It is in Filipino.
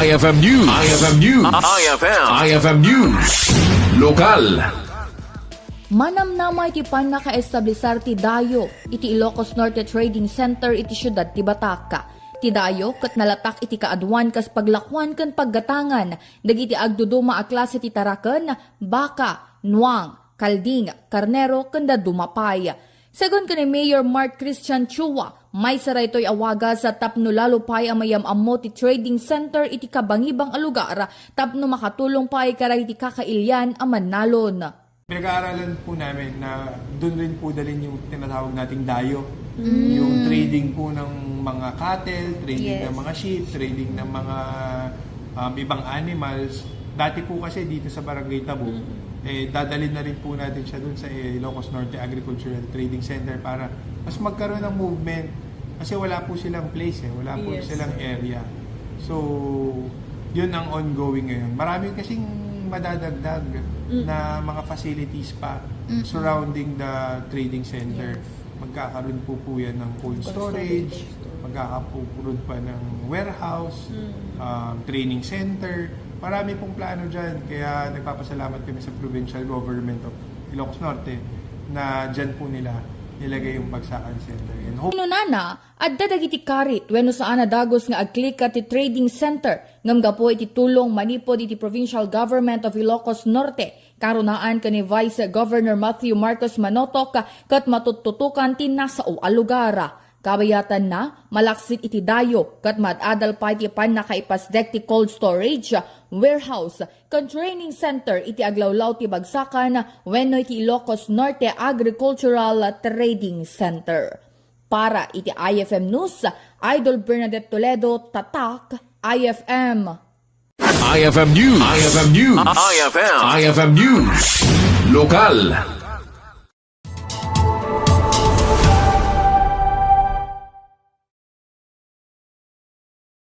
IFM News. IFM News. IFM News. Lokal. Manamnama iti pan nakaestablisar ti Dayo, iti Ilocos Norte Trading Center iti syudad ti Bataca. Ti Dayo ket nalatak iti kaadwan kas paglakwan ken paggatangan, dagiti agduduma a klase ti taraken, baka, nuang, kalding, karnero ken dumapay. Segon ni Mayor Mark Christian Chua, may saray to'y awaga sa tapno lalo pa'y amayam ammo ti Trading Center iti kabangibang alugar, tapno makatulong pa'y karay ti kakailyan aman nalon. Pinag-aaralan po namin na doon rin po dalhin yung tinatawag nating dayo. Yung trading po ng mga cattle, trading ng mga sheep, trading ng mga ibang animals. Dati po kasi dito sa Barangay Tabo, dadalhin na rin po natin siya doon sa Ilocos Norte Agricultural Trading Center para mas magkaroon ng movement. Kasi wala po silang place, wala po silang area. So, yun ang ongoing ngayon. Marami kasing madadagdag na mga facilities pa surrounding the trading center. Magkakaroon po yan ng cold storage, magkakaroon pa ng warehouse, training center. Marami pong plano dyan. Kaya nagpapasalamat kami sa provincial government of Ilocos Norte na dyan po nila nilagay yung Bagsakan Center. Nana, at dadagiti karit, weno saan na dagos nga agklika ti Trading Center, ngamga po iti tulong manipod iti Provincial Government of Ilocos Norte, karunaan ka ni Vice Governor Matthew Marcos Manotok, kat matututukan ti nasa o alugara. Kabayatan na, malaksit iti dayo, kat madadal pa iti pan nakaipasdek ti cold storage, warehouse, kan training center iti aglawlaw ti Bagsakan, wenno iti Ilocos Norte Agricultural Trading Center. Para iti IFM News, Idol Bernadette Toledo, Tatak, IFM. IFM News. IFM News. IFM News. Lokal.